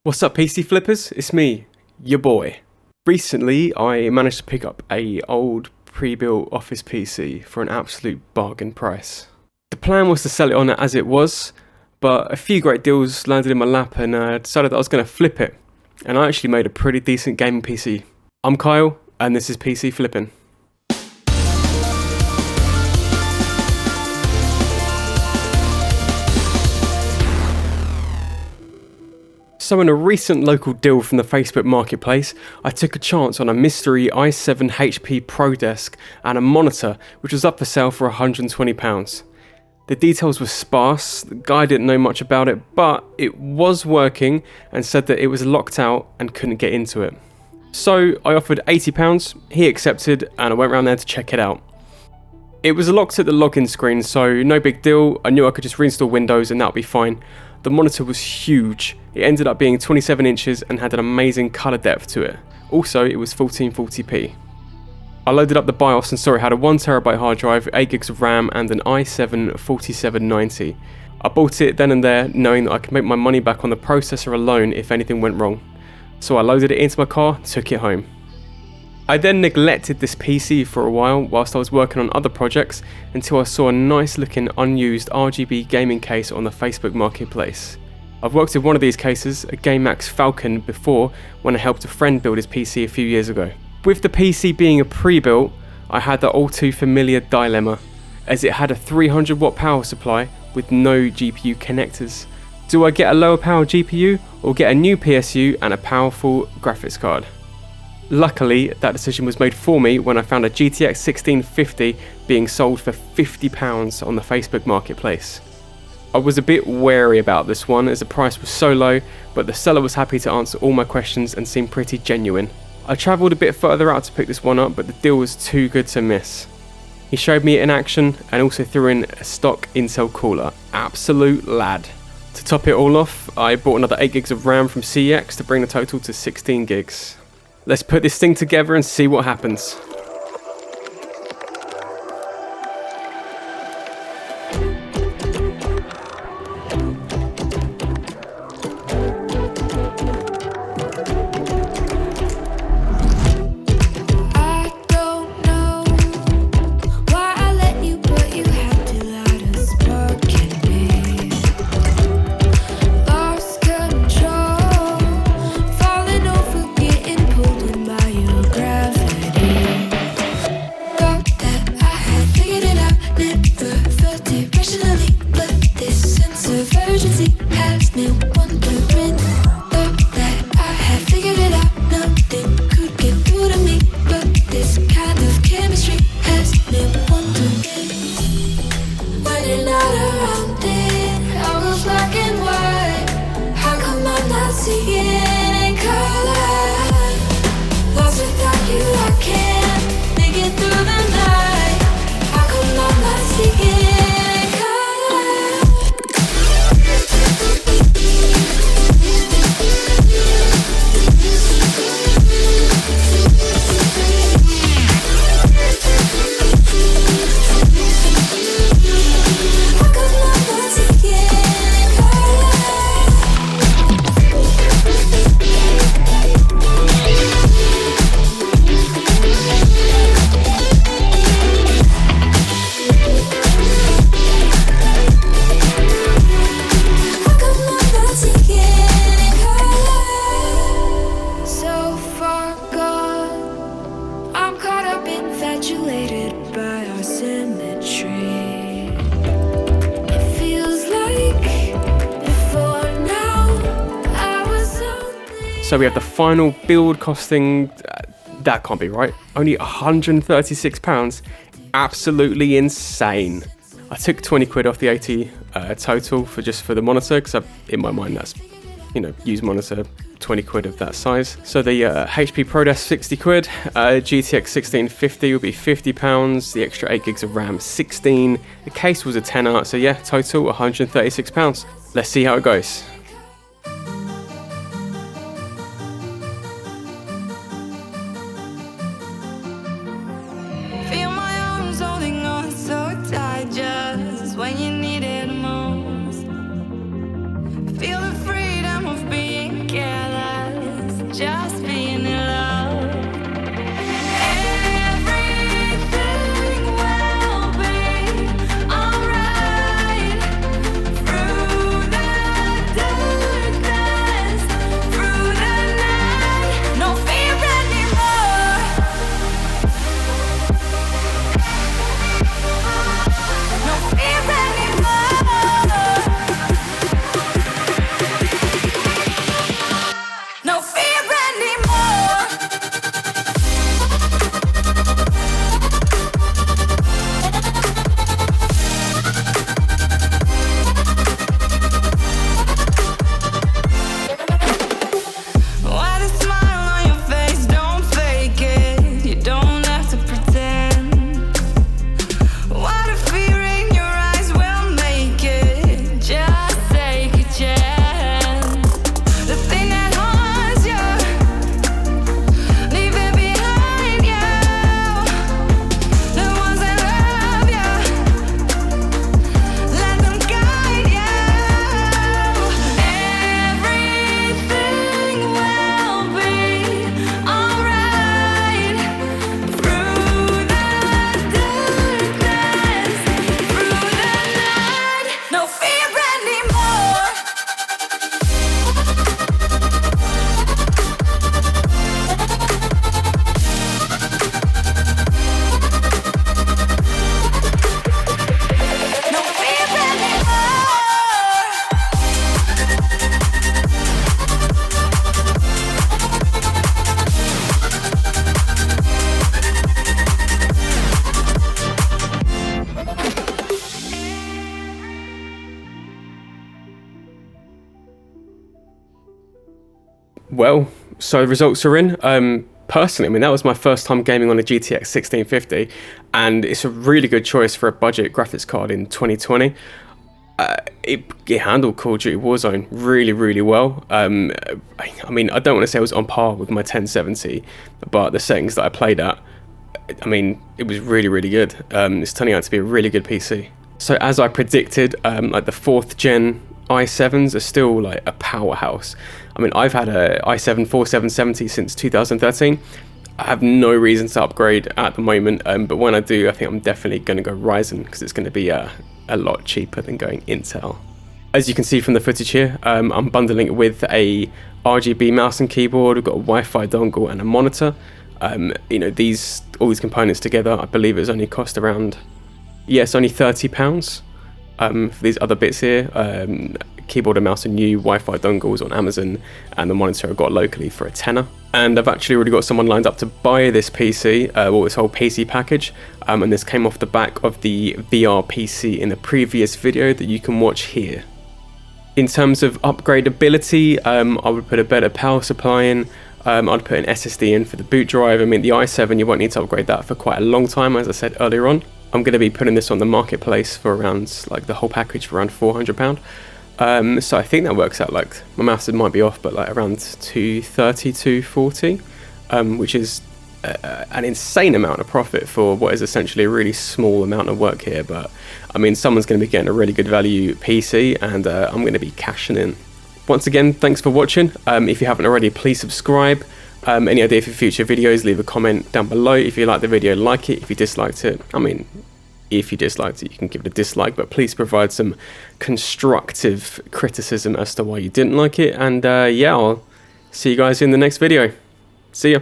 What's up, PC flippers? It's me, your boy. Recently, I managed to pick up a old pre-built office PC for an absolute bargain price. The plan was to sell it on as it was, but a few great deals landed in my lap and I decided that I was going to flip it. And I actually made a pretty decent gaming PC. I'm Kyle, and this is PC Flipping. So in a recent local deal from the Facebook marketplace, I took a chance on a mystery i7 HP ProDesk and a monitor which was up for sale for £120. The details were sparse, the guy didn't know much about it, but it was working and said that it was locked out and couldn't get into it. So I offered £80, he accepted, and I went round there to check it out. It was locked at the login screen, so no big deal. I knew I could just reinstall Windows and that would be fine. The monitor was huge. It ended up being 27 inches and had an amazing colour depth to it. Also, it was 1440p. I loaded up the BIOS and saw it had a 1TB hard drive, 8GB of RAM and an i7 4790. I bought it then and there, knowing that I could make my money back on the processor alone if anything went wrong. So I loaded it into my car, took it home. I then neglected this PC for a while whilst I was working on other projects until I saw a nice looking unused RGB gaming case on the Facebook marketplace. I've worked with one of these cases, a GameMax Falcon, before when I helped a friend build his PC a few years ago. With the PC being a pre-built, I had the all too familiar dilemma, as it had a 300 watt power supply with no GPU connectors. Do I get a lower power GPU or get a new PSU and a powerful graphics card? Luckily, that decision was made for me when I found a GTX 1650 being sold for £50 on the Facebook marketplace. I was a bit wary about this one as the price was so low, but the seller was happy to answer all my questions and seemed pretty genuine. I travelled a bit further out to pick this one up, but the deal was too good to miss. He showed me it in action and also threw in a stock Intel cooler. Absolute lad. To top it all off, I bought another 8GB of RAM from CEX to bring the total to 16GB. Let's put this thing together and see what happens. So we have the final build costing, that can't be right, only £136, absolutely insane. I took 20 quid off the 80 total for the monitor, because in my mind that's, used monitor, 20 quid of that size. So the HP ProDesk 60 quid, GTX 1650 would be £50, the extra 8GB of RAM 16, the case was a tenner, so yeah, total £136. Let's see how it goes. When you need it most, feel the freedom of being careful. Well, so the results are in. Personally, I mean, that was my first time gaming on a GTX 1650, and it's a really good choice for a budget graphics card in 2020. It handled Call of Duty Warzone really, really well. I mean, I don't want to say it was on par with my 1070, but the settings that I played at, I mean, it was really, really good. It's turning out to be a really good PC. So as I predicted, like the 4th gen i7s are still like a powerhouse. I mean, I've had a i7 4770 since 2013. I have no reason to upgrade at the moment, but when I do, I think I'm definitely going to go Ryzen because it's going to be a lot cheaper than going Intel. As you can see from the footage here, I'm bundling it with a RGB mouse and keyboard. We've got a Wi-Fi dongle and a monitor. You know, all these components together, I believe it's only cost around, it's only £30. For these other bits here, keyboard and mouse and new Wi-Fi dongles on Amazon, and the monitor I got locally for a tenner. And I've actually already got someone lined up to buy this PC, this whole PC package, and this came off the back of the VR PC in the previous video that you can watch here. In terms of upgradability, I would put a better power supply in. I'd put an SSD in for the boot drive. I mean, the i7, you won't need to upgrade that for quite a long time, as I said earlier on. I'm going to be putting this on the marketplace for around, like, the whole package for around £400. So I think that works out, like, my maths might be off, but like around 230, 240, which is an insane amount of profit for what is essentially a really small amount of work here. But I mean, someone's going to be getting a really good value PC, and I'm going to be cashing in. Once again, thanks for watching. If you haven't already, please subscribe. Any idea for future videos, leave a comment down below. If you liked the video, like it. If you disliked it, I mean, if you disliked it, you can give it a dislike, but please provide some constructive criticism as to why you didn't like it. And yeah, I'll see you guys in the next video. See ya.